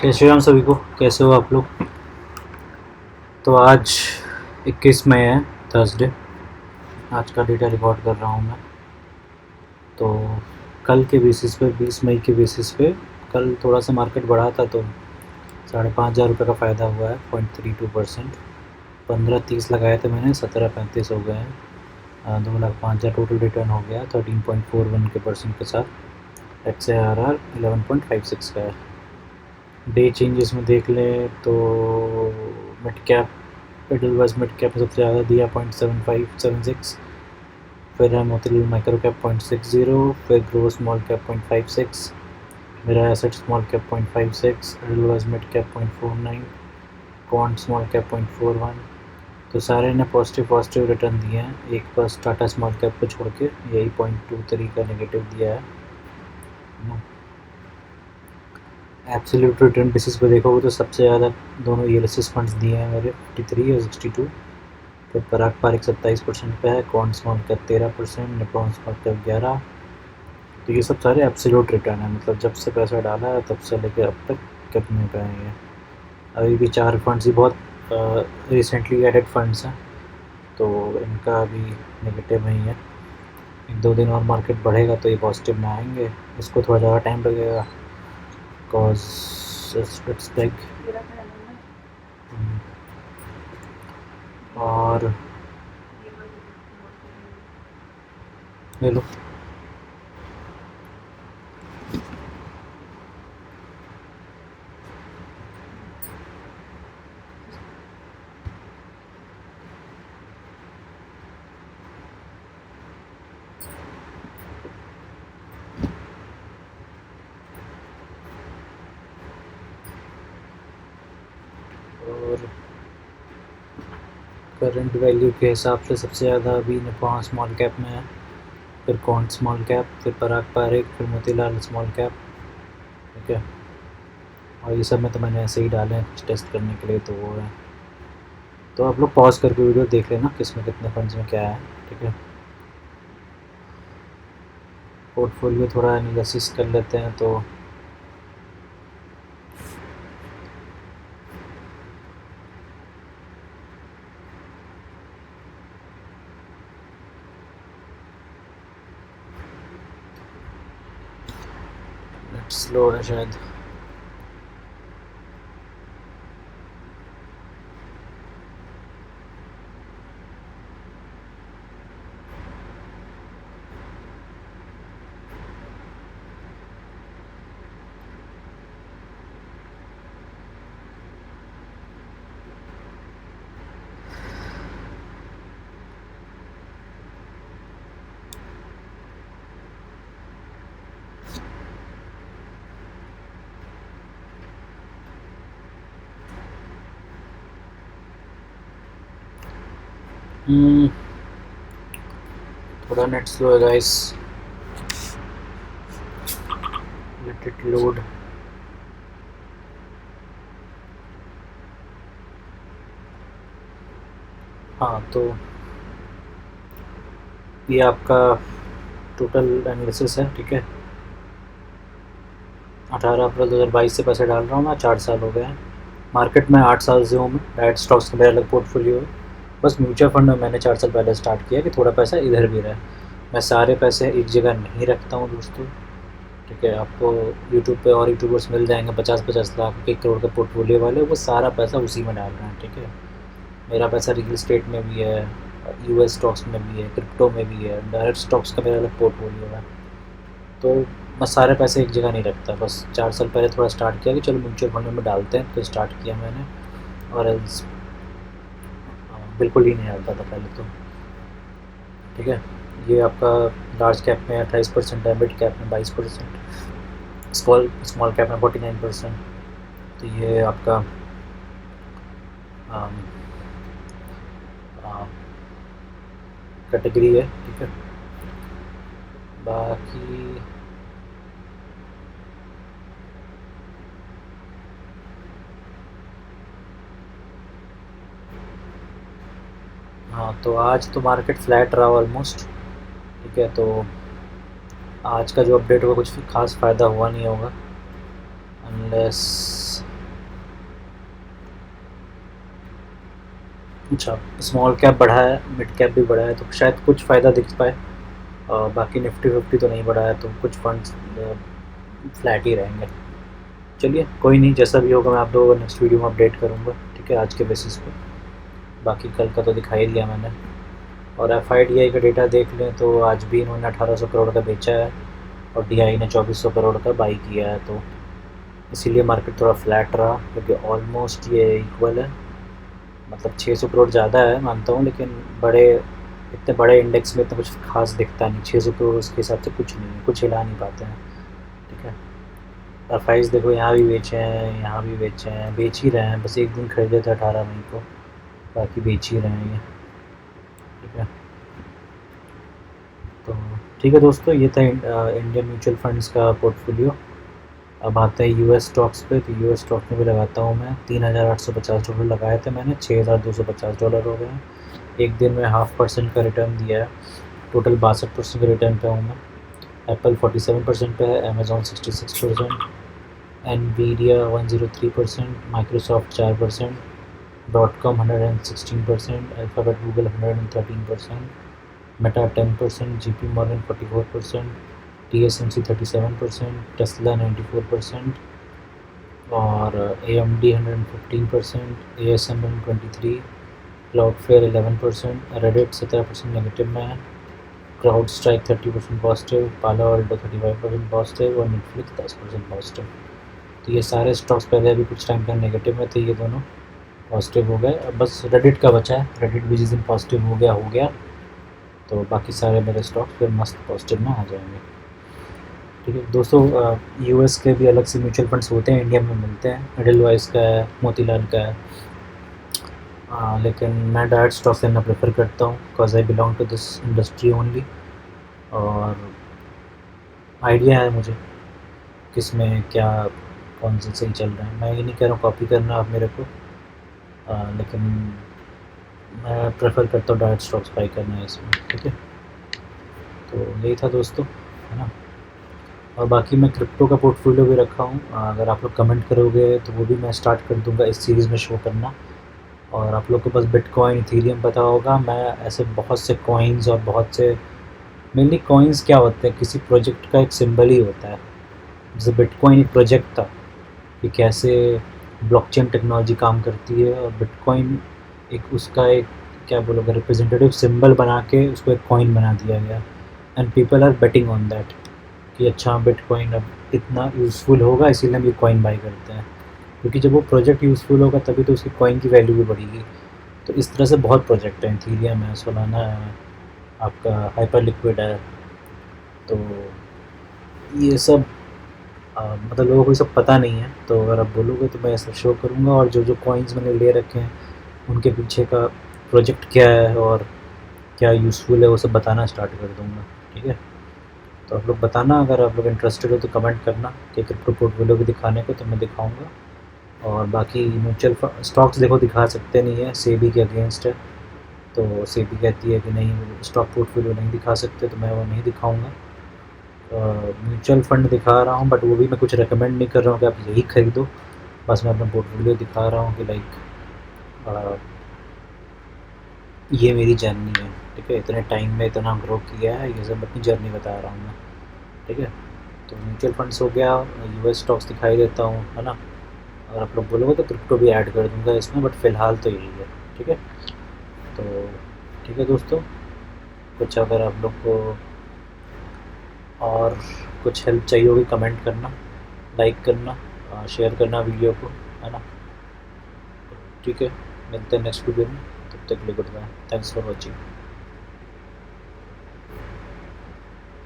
जय श्री राम सभी को। कैसे हो आप लोग? तो आज 21 मई है, थर्सडे। आज का डेटा रिकॉर्ड कर रहा हूँ मैं। तो कल के बेसिस पे 20 मई के बेसिस पे कल थोड़ा सा मार्केट बढ़ा था, तो 5,500 का फ़ायदा हुआ है, 0.32%। 15.30 लगाए थे मैंने, 17.35 हो गए हैं। 2,05,000 टोटल रिटर्न हो गया 13.41 के परसेंट के साथ। XARR 11.56 का है। डे चेंजेस में देख लें तो mid cap Edelweiss mid cap में सबसे ज़्यादा दिया 0.7576, फिर है मोतीलाल माइक्रो कैप 0.60, फिर ग्रो स्मॉल कैप 0.56, मेरा asset small cap 0.56, Edelweiss mid cap 0.49, quant small cap 0.41। तो सारे ने पॉजिटिव रिटर्न दिए हैं, एक बस टाटा स्मॉल कैप को छोड़ के यही 0.23 का नेगेटिव दिया है। एब्सोल्यूट रिटर्न बेसिस पे देखोगे तो सबसे ज़्यादा दोनों ELSS फंड्स दिए हैं मेरे, 53 और 62। फिर पराग पारिक 27% पे है, corn small cap 13%, Nippon small cap 11। तो ये सब सारे एब्सोल्यूट रिटर्न है, मतलब जब से पैसा डाला है तब से लेकर अब तक कितने पे हैं ये। अभी भी 4 फंड्स ही बहुत रिसेंटली एडेड फंड्स हैं, तो इनका अभी नेगेटिव नहीं है। 1-2 दिन और मार्केट बढ़ेगा तो ये पॉजिटिव में आएंगे, इसको थोड़ा ज़्यादा टाइम लगेगा बिकॉज इट्स बिग। और ले लो। और करंट वैल्यू के हिसाब से सबसे ज़्यादा अभी निप्पॉन स्मॉल कैप में है, फिर कॉन स्मॉल कैप, फिर पराग पारिक, फिर मोतीलाल स्मॉल कैप। ठीक है, और ये सब में तो मैंने ऐसे ही डाले हैं कुछ टेस्ट करने के लिए, तो वो है। तो आप लोग पॉज करके वीडियो देख लेना किस में कितने फंड्स में क्या है। ठीक है, पोर्टफोलियो थोड़ा एनालिसिस कर लेते हैं। तो स्लो है शायद। थोड़ा नेट स्लो है गाइस, लेट इट लोड। हाँ, तो ये आपका टोटल एनालिसिस है। ठीक है, 18 अप्रैल 2022 से पैसे डाल रहा हूँ मैं, 4 साल हो गए हैं। मार्केट में 8 साल से हूँ मैं, डायरेक्ट स्टॉक्स का मेरा अलग पोर्टफोलियो है। बस म्यूचुअल फंड में मैंने 4 साल पहले स्टार्ट किया कि थोड़ा पैसा इधर भी रहे। मैं सारे पैसे एक जगह नहीं रखता हूँ दोस्तों। ठीक है, आपको यूट्यूब पे और यूट्यूबर्स मिल जाएंगे 50-50 लाख 1 करोड़ का पोर्टफोलियो वाले, वो सारा पैसा उसी में डाल रहे हैं। ठीक है, मेरा पैसा रियल स्टेट में भी है, US स्टॉक्स में भी है, क्रिप्टो में भी है, डायरेक्ट स्टॉक्स का मेरा अलग पोर्टफोलियो है। तो मैं सारे पैसे एक जगह नहीं रखता। बस 4 साल पहले थोड़ा स्टार्ट किया कि चलो म्यूचुअल फंड में डालते हैं, तो स्टार्ट किया मैंने। और एल्स बिल्कुल ही नहीं डालता था पहले तो। ठीक है, ये आपका लार्ज कैप में 28% है, मिड कैप में 22%, स्मॉल कैप में 49%। तो ये आपका कैटेगरी है। ठीक है, बाकी हाँ, तो आज तो मार्केट फ्लैट रहा ऑलमोस्ट। ठीक है, तो आज का जो अपडेट होगा कुछ खास फ़ायदा हुआ नहीं होगा, अनलेस अच्छा, स्मॉल कैप बढ़ा है, मिड कैप भी बढ़ा है, तो शायद कुछ फ़ायदा दिख पाए। बाकी निफ्टी फिफ्टी तो नहीं बढ़ा है, तो कुछ फंड्स फ्लैट ही रहेंगे। चलिए कोई नहीं, जैसा भी होगा मैं आप लोगों को नेक्स्ट वीडियो में अपडेट करूँगा, ठीक है, आज के बेसिस पे। बाकी कल का तो दिखा ही दिया मैंने। और FIDI का डेटा देख लें तो आज भी इन्होंने 1800 करोड़ का बेचा है और DI ने 2400 करोड़ का बाई किया है, तो इसीलिए मार्केट थोड़ा फ्लैट रहा, क्योंकि ऑलमोस्ट ये इक्वल है। मतलब 600 करोड़ ज़्यादा है मानता हूँ, लेकिन इतने बड़े इंडेक्स में इतना कुछ खास दिखता नहीं। 600 करोड़ उसके हिसाब से कुछ नहीं है, कुछ हिला नहीं पाते हैं, ठीक है। FIs देखो, यहाँ भी बेचे हैं, यहाँ भी बेचे हैं, बेच ही रहे हैं, बस एक दिन खरीदे थे 18 मई को, बाकी बेच ही रहे हैं ये, ठीक है। तो ठीक है दोस्तों, ये था इंडियन म्यूचुअल फंड्स का पोर्टफोलियो। अब आते हैं US स्टॉक्स पे, तो US स्टॉक में भी लगाता हूँ मैं। $3850 लगाए थे मैंने, $6250 हो गए हैं। एक दिन में 0.5% का रिटर्न दिया है। टोटल 62% का रिटर्न पे हूँ मैं। एप्पल 47% पे है, Amazon 66%, Nvidia 103%, Microsoft 4%, .com 116%, alphabet Google 113%, Meta 10%, JP Morgan 44%, TSMC 37%, Tesla 94%, और AMD 115%, ASM 123, Cloudflare 11%, Reddit 17% negative में है, क्राउड स्ट्राइक 30% पॉजिटिव, पालो अल्टो 35% पॉजिटिव और नेटफ्लिक्स 10% पॉजिटिव। तो ये सारे स्टॉक्स पहले अभी कुछ टाइम तक नेगेटिव में थे, ये दोनों पॉजिटिव हो गए। अब बस रेडिट का बचा है, रेडिट भी जिस दिन पॉजिटिव हो गया तो बाकी सारे मेरे स्टॉक्स फिर मस्त पॉजिटिव में आ जाएंगे, ठीक है दोस्तों। US के भी अलग से म्यूचुअल फंड्स होते हैं, इंडिया में मिलते हैं, एडलवाइस का है, मोतीलाल का है। लेकिन मैं डायरेक्ट स्टॉक्स लेना प्रेफर करता हूँ, because I belong to this industry only, और आइडिया है मुझे किस में क्या कौन से सही चल रहा है। मैं ये नहीं कह रहा हूँ कॉपी करना आप मेरे को, लेकिन मैं प्रेफर करता हूँ डायरेक्ट स्टॉक्स बाई करना है इसमें, ठीक है। तो यही था दोस्तों, है ना। और बाकी मैं क्रिप्टो का पोर्टफोलियो भी रखा हूँ, अगर आप लोग कमेंट करोगे तो वो भी मैं स्टार्ट कर दूँगा इस सीरीज़ में शो करना। और आप लोग को बस बिटकॉइन, इथेरियम पता होगा, मैं ऐसे बहुत से कॉइन्स और बहुत से, मेनली कॉइन्स क्या होते हैं, किसी प्रोजेक्ट का एक सिंबल ही होता है। जैसे बिटकॉइन एक प्रोजेक्ट था कि कैसे ब्लॉकचेन टेक्नोलॉजी काम करती है, और बिटकॉइन एक उसका एक क्या बोलोगे रिप्रेजेंटेटिव सिंबल बना के उसको एक कॉइन बना दिया गया, and people are betting on that कि अच्छा बिटकॉइन अब इतना यूज़फुल होगा, इसीलिए हम ये कॉइन बाई करते हैं, क्योंकि जब वो प्रोजेक्ट यूज़फुल होगा तभी तो उसकी कॉइन की वैल्यू भी बढ़ेगी। तो इस तरह से बहुत प्रोजेक्ट हैं, इथेरियम है, सोलाना है, आपका हाइपर लिक्विड है। तो ये सब मतलब लोगों को ये सब पता नहीं है, तो अगर आप बोलोगे तो मैं ऐसा शो करूँगा, और जो जो कॉइन्स मैंने ले रखे हैं उनके पीछे का प्रोजेक्ट क्या है और क्या यूज़फुल है वो सब बताना स्टार्ट कर दूँगा, ठीक है। तो आप लोग बताना, अगर आप लोग इंटरेस्टेड हो तो कमेंट करना कि क्रिप्टो पोर्टफोलियो भी दिखाने को, तो मैं दिखाऊँगा। और बाकी म्यूचुअल स्टॉक्स देखो दिखा सकते नहीं है, सेबी के अगेंस्ट है, तो सेबी कहती है कि नहीं स्टॉक पोर्टफोलियो नहीं दिखा सकते, तो मैं वो नहीं दिखाऊँगा। म्यूचुअल फंड दिखा रहा हूँ, बट वो भी मैं कुछ रिकमेंड नहीं कर रहा हूँ कि आप यही खरीदो, बस मैं अपना पोर्टफोलियो दिखा रहा हूँ कि लाइक ये मेरी जर्नी है, ठीक है। इतने टाइम में इतना ग्रो किया है, ये सब अपनी जर्नी बता रहा हूँ मैं, ठीक है। तो म्यूचुअल फंड्स हो गया, US स्टॉक्स दिखाई देता हूँ, है ना। अगर आप लोग बोलोगे तो क्रिप्टो भी ऐड कर दूँगा इसमें, बट फ़िलहाल तो यही है, ठीक है। तो ठीक है दोस्तों, कुछ अगर आप लोग को और कुछ हेल्प चाहिए होगी कमेंट करना, लाइक करना, शेयर करना वीडियो को, है ना। ठीक है, मिलते हैं नेक्स्ट वीडियो में, तब तक के लिए goodbye, thanks for watching.